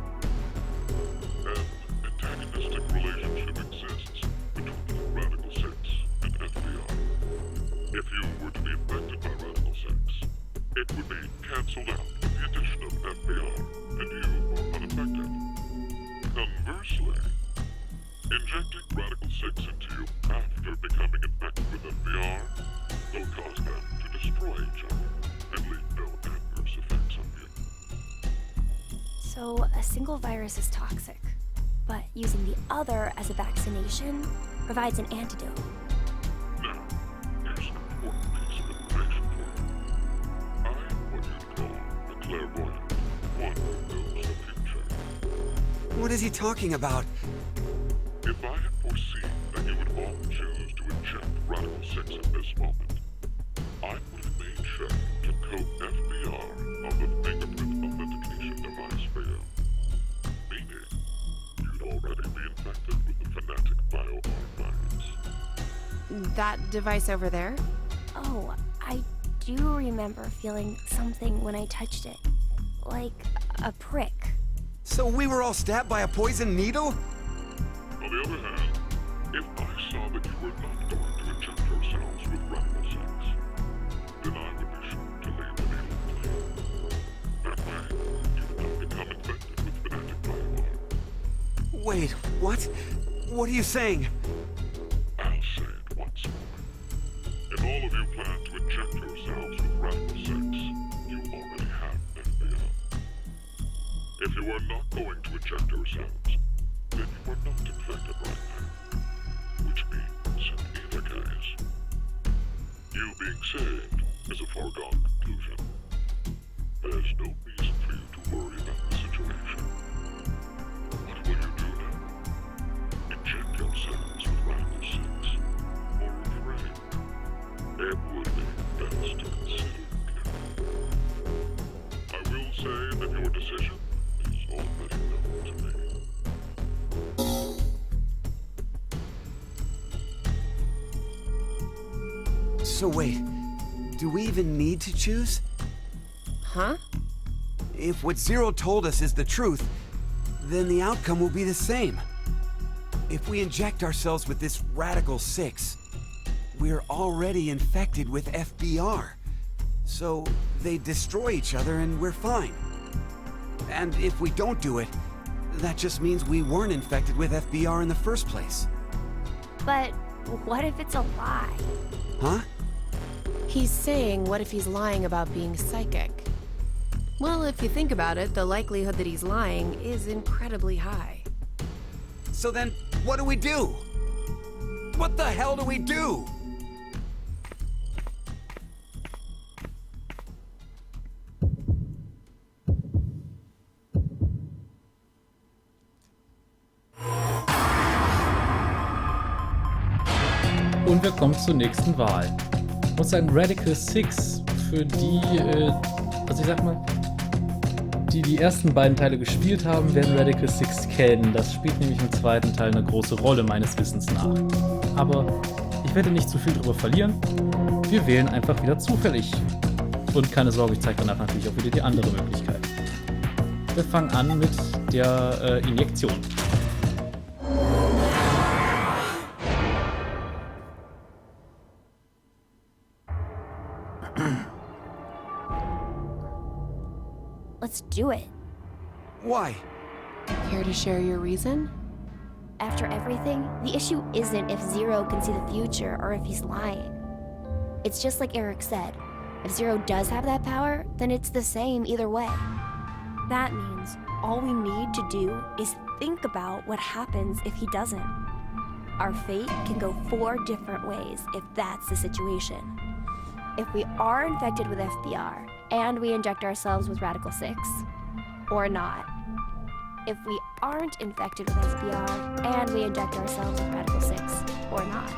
An antagonistic relationship exists between Radical-6 and FBR. If you were to be infected by Radical-6, it would be cancelled out with the addition of FBR, and you are unaffected. Conversely, injecting Radical-6 into you after becoming infected with FBR will cause them to destroy each other and leave no adverse effects on you. So a single virus is toxic, but using the other as a vaccination provides an antidote. Now, here's an important piece of information for you. I am what you'd call a clairvoyant, one who knows the future. What is he talking about? If I had foreseen that you would all choose to inject Radical-6 at this moment, I would have made sure to coat FBR on the fingerprint authentication device for you. Meaning, you'd already be infected with the fanatic bio-R virus. That device over there? Oh, I do remember feeling something when I touched it. Like a prick. So we were all stabbed by a poison needle? On the other hand, if I saw that you were not going to inject yourselves with Radical-6, then I would be sure to leave the needle clean. That way, you would not become infected with fanatic bioarm. Wait, what? What are you saying? I'll say it once more. If all of you plan to inject yourselves with Radical-6, you already have FBI. If you are not going to inject yourselves, then you are not infected right now. Which means, in either case, you being saved is a foregone conclusion. There's no reason for you to worry about the situation. What will you do now? Inject yourselves with Radical-6, or refrain? It would be best to consider carefully. I will say that your decision is already known to me. So wait, do we even need to choose? Huh? If what Zero told us is the truth, then the outcome will be the same. If we inject ourselves with this Radical-6, we're already infected with FBR. So they destroy each other and we're fine. And if we don't do it, that just means we weren't infected with FBR in the first place. But what if it's a lie? Huh? He's saying, what if he's lying about being psychic? Well, if you think about it, the likelihood that he's lying is incredibly high. So then, what do we do? What the hell do we do? Und wir kommen zur nächsten Wahl. Ich muss sagen, Radical-6, für die, also ich sag mal, die ersten beiden Teile gespielt haben, werden Radical-6 kennen. Das spielt nämlich im zweiten Teil eine große Rolle, meines Wissens nach. Aber ich werde nicht zu viel drüber verlieren. Wir wählen einfach wieder zufällig. Und keine Sorge, ich zeige danach natürlich auch wieder die andere Möglichkeit. Wir fangen an mit der Injektion. Let's do it. Why? Care to share your reason? After everything, the issue isn't if Zero can see the future or if he's lying. It's just like Eric said. If Zero does have that power, then it's the same either way. That means all we need to do is think about what happens if he doesn't. Our fate can go 4 different ways if that's the situation. If we are infected with FBR and we inject ourselves with Radical-6, or not. If we aren't infected with FBR and we inject ourselves with Radical-6, or not.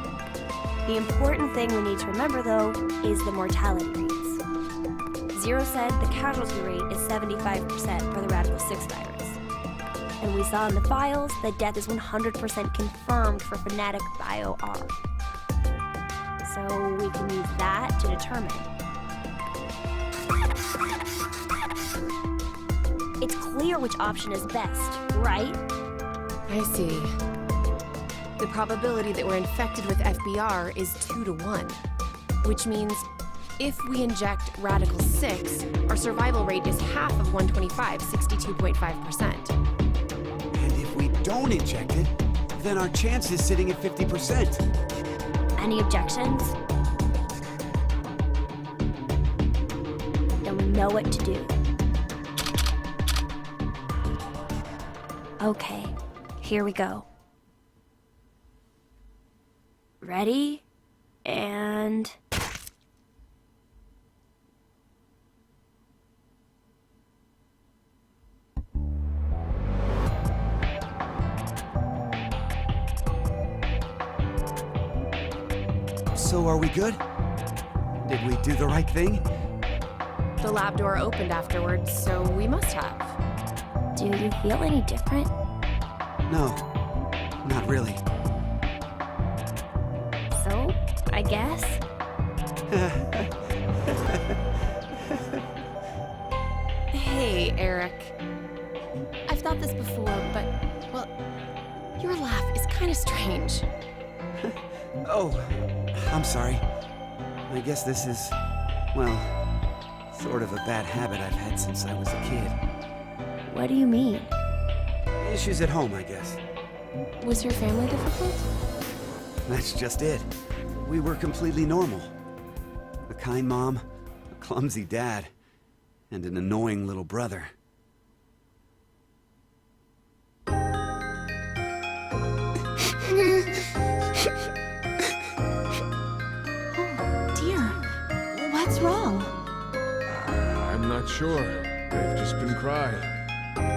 The important thing we need to remember, though, is the mortality rates. Zero said the casualty rate is 75% for the Radical-6 virus. And we saw in the files that death is 100% confirmed for fanatic bioarm. So we can use that to determine. It's clear which option is best, right? I see. The probability that we're infected with FBR is 2 to 1, which means if we inject Radical-6, our survival rate is half of 125, 62.5%. And if we don't inject it, then our chance is sitting at 50%. Any objections? Then we know what to do. Okay, here we go. Ready? And... So are we good? Did we do the right thing? The lab door opened afterwards, so we must have. Do you feel any different? No, not really. So, I guess? Hey, Eric. I've thought this before, but, well, your laugh is kind of strange. Oh, I'm sorry. I guess this is, well, sort of a bad habit I've had since I was a kid. What do you mean? Issues at home, I guess. Was your family difficult? That's just it. We were completely normal. A kind mom, a clumsy dad, and an annoying little brother. Oh, dear. What's wrong? I'm not sure. They've just been crying.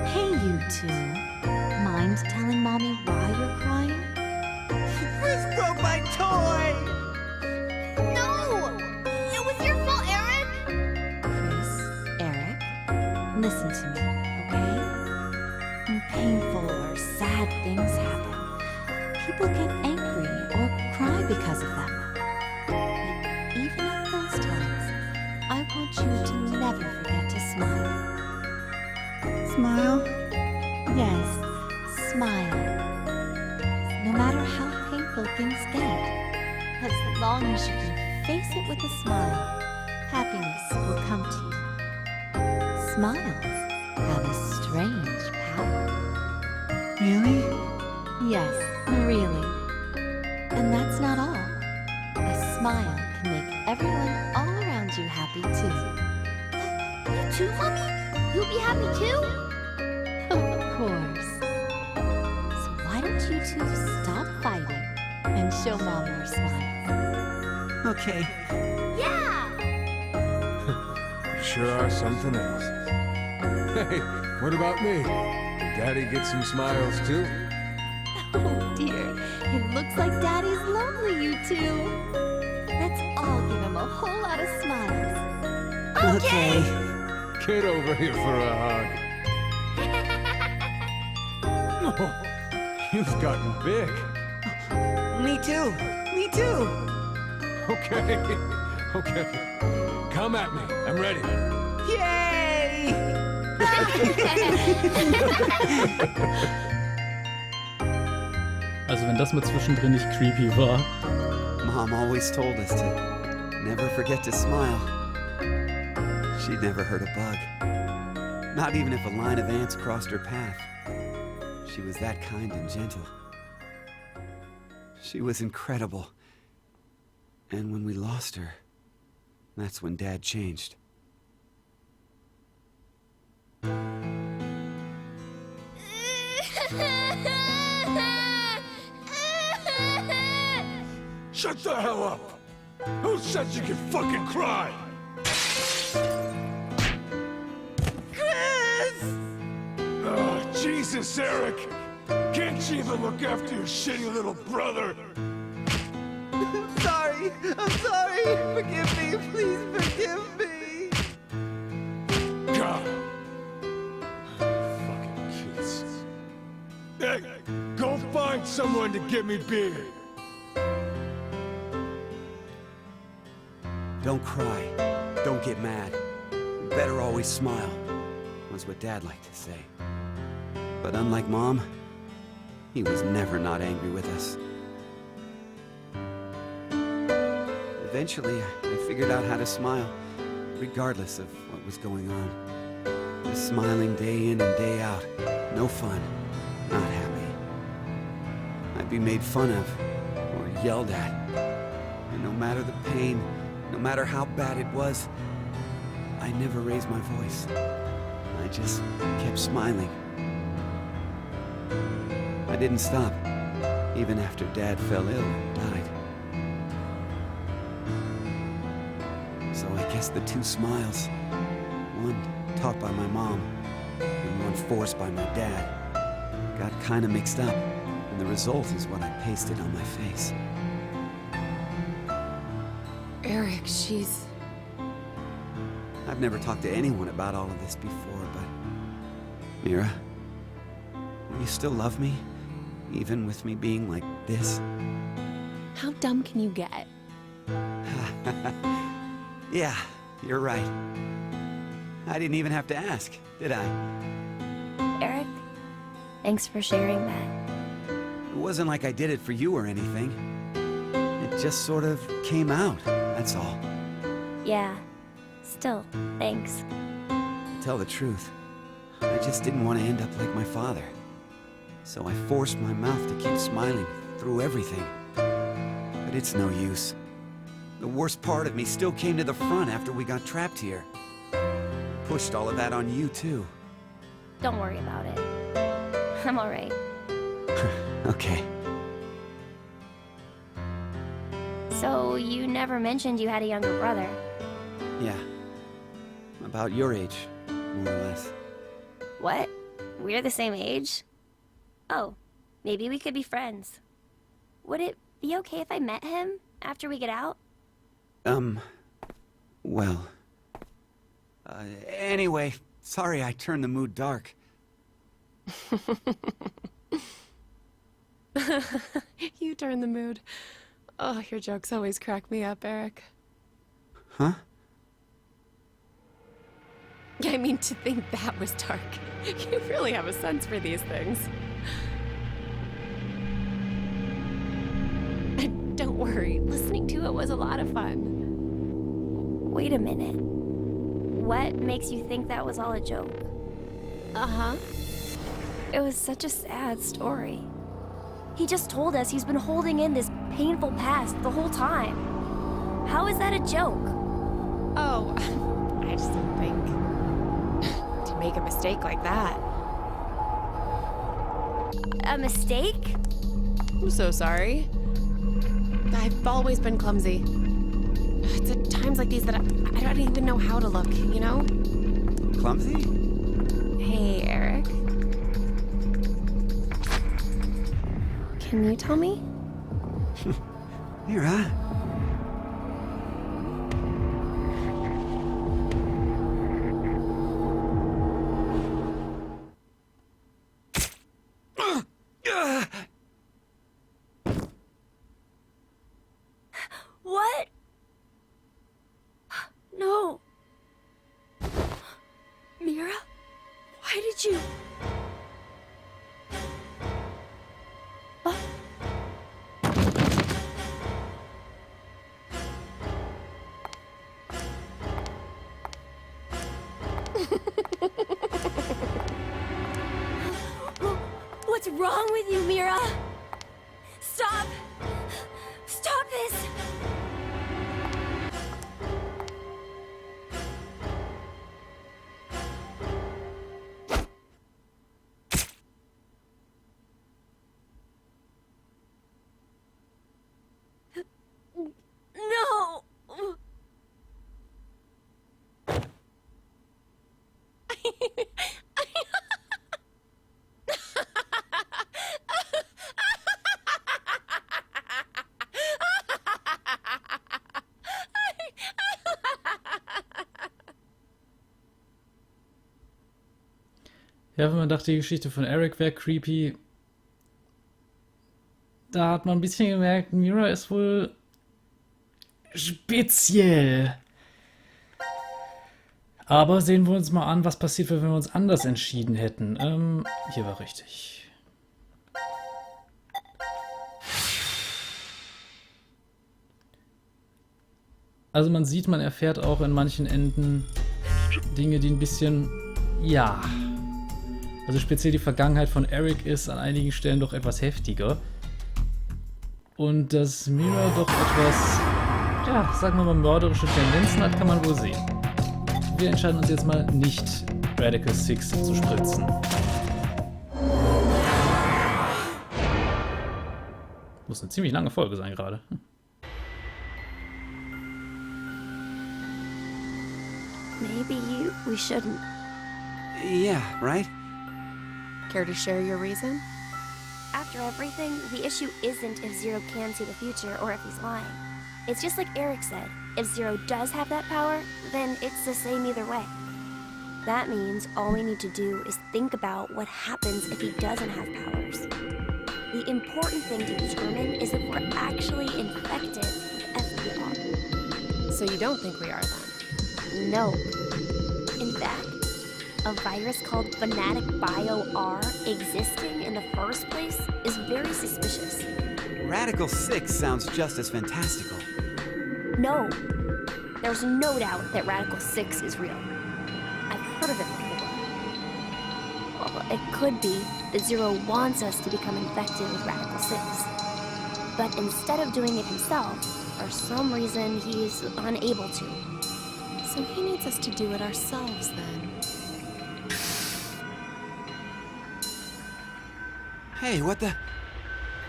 Hey, you two. Mind telling Mommy why you're crying? Chris broke my toy! No! It was your fault, Eric! Chris, Eric, listen to me, okay? When painful or sad things happen, people get angry or cry because of them. But even at those times, I want you to never forget to smile. Smile? Yes, smile. No matter how painful things get, as long as you can face it with a smile, happiness will come to you. Smiles have a strange power. Really? Yes, really. And that's not all. A smile can make everyone all around you happy too. You too, Mommy? You'll be happy too? Of course. So why don't you two stop fighting and show Mom your smiles? Okay. Yeah! You sure are something else. Hey, what about me? Did Daddy get some smiles too? Oh dear, it looks like Daddy's lonely, you two. Let's all give him a whole lot of smiles. Okay. Get over here for a hug. Oh, you've gotten big. Me too. Me too. Okay, okay. Come at me. I'm ready. Yay! Also wenn das mal zwischendrin nicht creepy war. Mom always told us to never forget to smile. She'd never hurt a bug. Not even if a line of ants crossed her path. She was that kind and gentle. She was incredible. And when we lost her, that's when Dad changed. Shut the hell up! Who said you could fucking cry? Chris! Oh, Jesus, Eric! Can't you even look after your shitty little brother? I'm sorry. Forgive me. Please forgive me. God. Fucking kids. Hey, go find someone to get me beer. Don't cry. Don't get mad. You better always smile, was what Dad liked to say. But unlike Mom, he was never not angry with us. Eventually, I figured out how to smile, regardless of what was going on. Just smiling day in and day out. No fun. Not happy. I'd be made fun of, or yelled at. And no matter the pain, no matter how bad it was, I never raised my voice. I just kept smiling. I didn't stop, even after Dad fell ill and died. So I guess the two smiles, one taught by my mom and one forced by my dad, got kind of mixed up, and the result is what I pasted on my face. Eric, she's... I've never talked to anyone about all of this before, but... Mira, will you still love me? Even with me being like this? How dumb can you get? Yeah, You're right. I didn't even have to ask, did I? Eric, thanks for sharing that. It wasn't like I did it for you or anything. It just sort of came out, that's all. Yeah, still, thanks. To tell the truth, I just didn't want to end up like my father. So I forced my mouth to keep smiling through everything. But it's no use. The worst part of me still came to the front after we got trapped here. Pushed all of that on you, too. Don't worry about it. I'm alright. Okay. So, you never mentioned you had a younger brother. Yeah. About your age, more or less. What? We're the same age? Oh, maybe we could be friends. Would it be okay if I met him after we get out? Well... anyway, sorry I turned the mood dark. You turn the mood. Oh, your jokes always crack me up, Eric. Huh? I mean, to think that was dark. You really have a sense for these things. Don't worry, listening to it was a lot of fun. Wait a minute. What makes you think that was all a joke? Uh-huh. It was such a sad story. He just told us he's been holding in this painful past the whole time. How is that a joke? Oh, I just didn't think to make a mistake like that. A mistake? I'm so sorry. I've always been clumsy. It's at times like these that I don't even know how to look, you know? Clumsy? Hey, Eric. Can you tell me? Mira. What? No. Mira? Why did you... What's wrong with you, Mira? Stop! Stop this! No! Ja, wenn man dachte, die Geschichte von Eric wäre creepy, da hat man ein bisschen gemerkt, Mira ist wohl speziell. Aber sehen wir uns mal an, was passiert wäre, wenn wir uns anders entschieden hätten. Hier war richtig. Also man sieht, man erfährt auch in manchen Enden Dinge, die ein bisschen, ja... Also speziell die Vergangenheit von Eric ist an einigen Stellen doch etwas heftiger. Und dass Mira doch etwas, ja, sagen wir mal, mörderische Tendenzen hat, kann man wohl sehen. Wir entscheiden uns jetzt mal nicht, Radical-6 zu spritzen. Muss eine ziemlich lange Folge sein gerade. Maybe we shouldn't. Yeah, right? Care to share your reason? After everything, the issue isn't if Zero can see the future or if he's lying. It's just like Eric said. If Zero does have that power, then it's the same either way. That means all we need to do is think about what happens if he doesn't have powers. The important thing to determine is if we're actually infected with FPR. So you don't think we are then? No. In fact, a virus called Fanatic Bio-R existing in the first place is very suspicious. Radical-6 sounds just as fantastical. No. There's no doubt that Radical-6 is real. I've heard of it before. Well, it could be that Zero wants us to become infected with Radical-6. But instead of doing it himself, for some reason he's unable to. So he needs us to do it ourselves then. Hey, what the?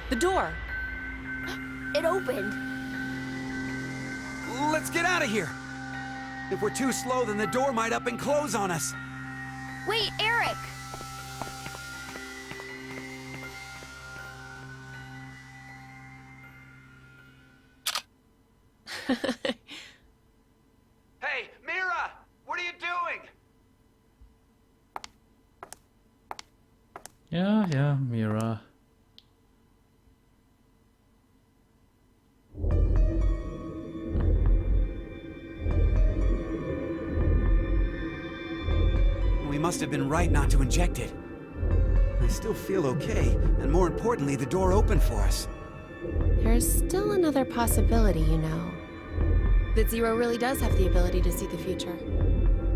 The door! It opened. Let's get out of here! If we're too slow, then the door might up and close on us. Wait, Eric! Hey, Mira! What are you doing? Ja, Mira. We must have been right not to inject it. I still feel okay, and more importantly, the door opened for us. There's still another possibility, you know. That Zero really does have the ability to see the future.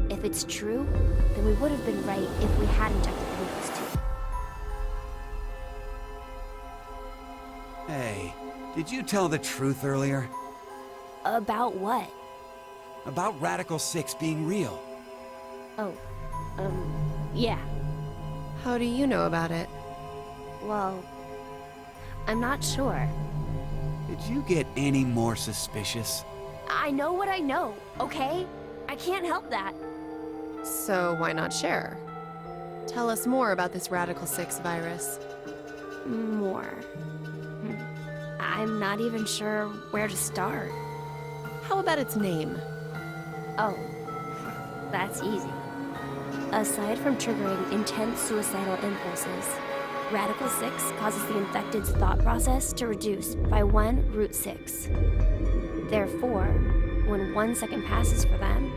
If it's true, then we would have been right if we had injected Lucas too. Hey, did you tell the truth earlier? About what? About Radical-6 being real? Oh, yeah. How do you know about it? Well, I'm not sure. Did you get any more suspicious? I know what I know, okay? I can't help that. So why not share? Tell us more about this Radical-6 virus. More. I'm not even sure where to start. How about its name? Oh, that's easy. Aside from triggering intense suicidal impulses, Radical-6 causes the infected's thought process to reduce by 1√6. Therefore, when 1 second passes for them,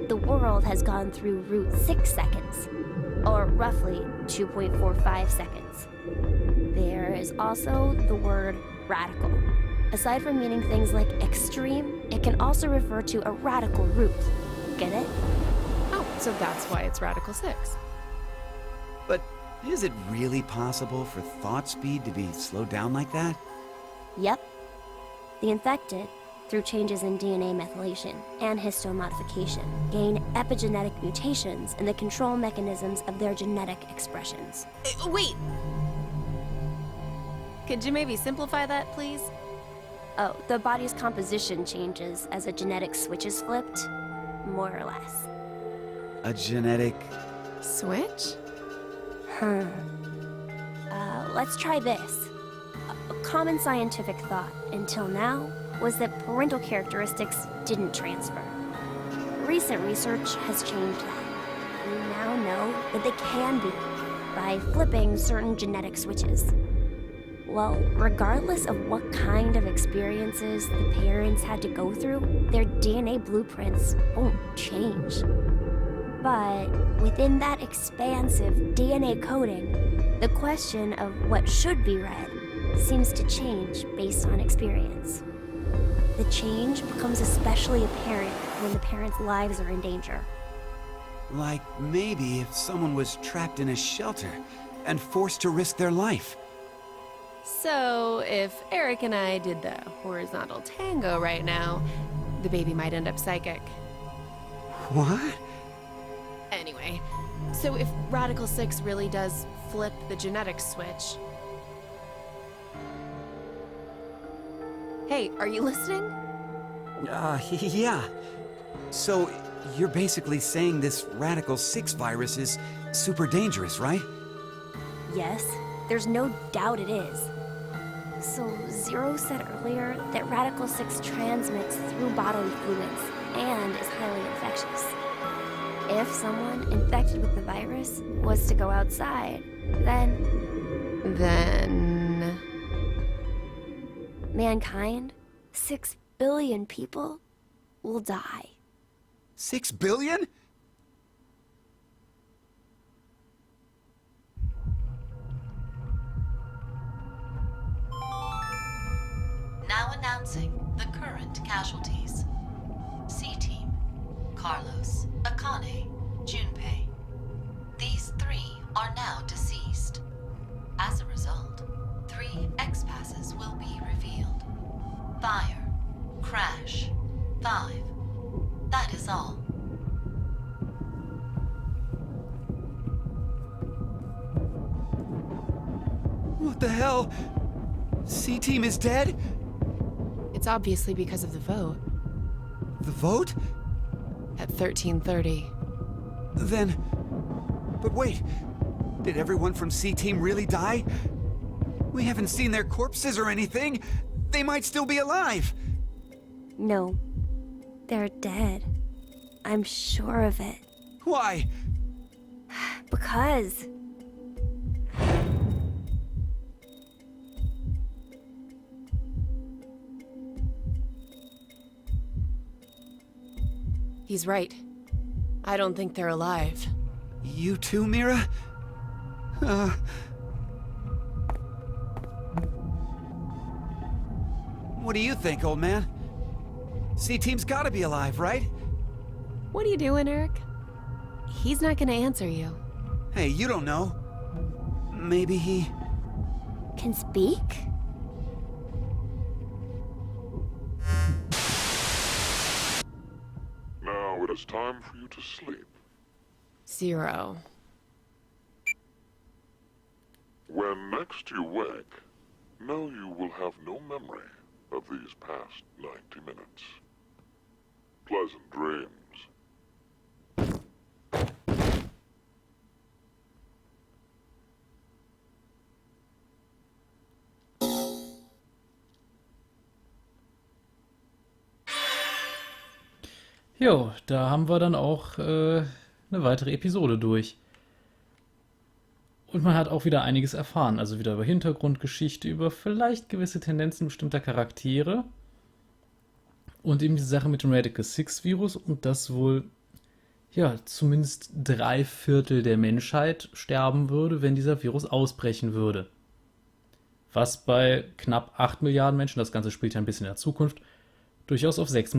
the world has gone through √6 seconds, or roughly 2.45 seconds. There is also the word radical. Aside from meaning things like extreme, it can also refer to a radical root. Get it? Oh, so that's why it's Radical-6. But is it really possible for thought speed to be slowed down like that? Yep. The infected, through changes in DNA methylation and histomodification, gain epigenetic mutations in the control mechanisms of their genetic expressions. Wait! Could you maybe simplify that, please? Oh, the body's composition changes as a genetic switch is flipped, more or less. A genetic... Switch? Let's try this. A common scientific thought until now was that parental characteristics didn't transfer. Recent research has changed that. We now know that they can be by flipping certain genetic switches. Well, regardless of what kind of experiences the parents had to go through, their DNA blueprints won't change. But within that expansive DNA coding, the question of what should be read seems to change based on experience. The change becomes especially apparent when the parents' lives are in danger. Like maybe if someone was trapped in a shelter and forced to risk their life. So, if Eric and I did the horizontal tango right now, the baby might end up psychic. What? Anyway, so if Radical-6 really does flip the genetic switch... Hey, are you listening? Yeah. So, you're basically saying this Radical-6 virus is super dangerous, right? Yes, there's no doubt it is. So, Zero said earlier that Radical-6 transmits through bodily fluids and is highly infectious. If someone infected with the virus was to go outside, then mankind, 6 billion people, will die. 6 billion? Now announcing the current casualties. C-Team, Carlos, Akane, Junpei. These 3 are now deceased. As a result, 3 X-passes will be revealed. Fire, crash, 5. That is all. What the hell? C-Team is dead? It's obviously because of the vote. The vote? At 13:30. Then... But wait, did everyone from C-Team really die? We haven't seen their corpses or anything. They might still be alive. No, they're dead. I'm sure of it. Why? Because. He's right. I don't think they're alive. You too, Mira? What do you think, old man? C-Team's gotta be alive, right? What are you doing, Eric? He's not gonna answer you. Hey, you don't know. Maybe he... Can speak? Now it is time for you to sleep. 0. When next you wake, know you will have no memory of these past 90 minutes. Pleasant dreams. Jo, da haben wir dann auch eine weitere Episode durch. Und man hat auch wieder einiges erfahren. Also wieder über Hintergrundgeschichte, über vielleicht gewisse Tendenzen bestimmter Charaktere. Und eben die Sache mit dem Radical-6-Virus und dass wohl, ja, zumindest 3/4 der Menschheit sterben würde, wenn dieser Virus ausbrechen würde. Was bei knapp 8 Milliarden Menschen, das Ganze spielt ja ein bisschen in der Zukunft, durchaus auf 6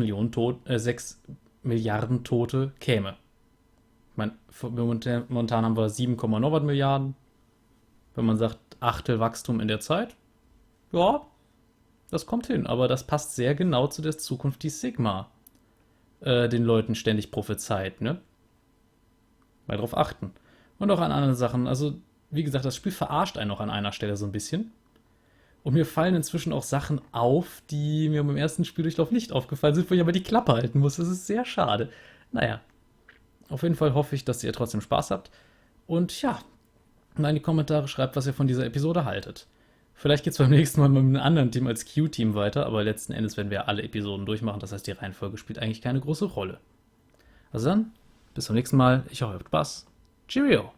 Milliarden Tote käme. Ich meine, momentan haben wir 7, noch was Milliarden. Wenn man sagt, Achtel Wachstum in der Zeit, ja, das kommt hin. Aber das passt sehr genau zu der Zukunft, die Sigma den Leuten ständig prophezeit, ne? Mal drauf achten. Und auch an anderen Sachen. Also, wie gesagt, das Spiel verarscht einen auch an einer Stelle so ein bisschen. Und mir fallen inzwischen auch Sachen auf, die mir beim ersten Spieldurchlauf nicht aufgefallen sind, wo ich aber die Klappe halten muss. Das ist sehr schade. Naja, auf jeden Fall hoffe ich, dass ihr trotzdem Spaß habt. Und ja, mal in die Kommentare schreibt, was ihr von dieser Episode haltet. Vielleicht geht es beim nächsten Mal mit einem anderen Team als Q-Team weiter, aber letzten Endes werden wir alle Episoden durchmachen. Das heißt, die Reihenfolge spielt eigentlich keine große Rolle. Also dann, bis zum nächsten Mal. Ich hoffe, ihr habt Spaß. Cheerio!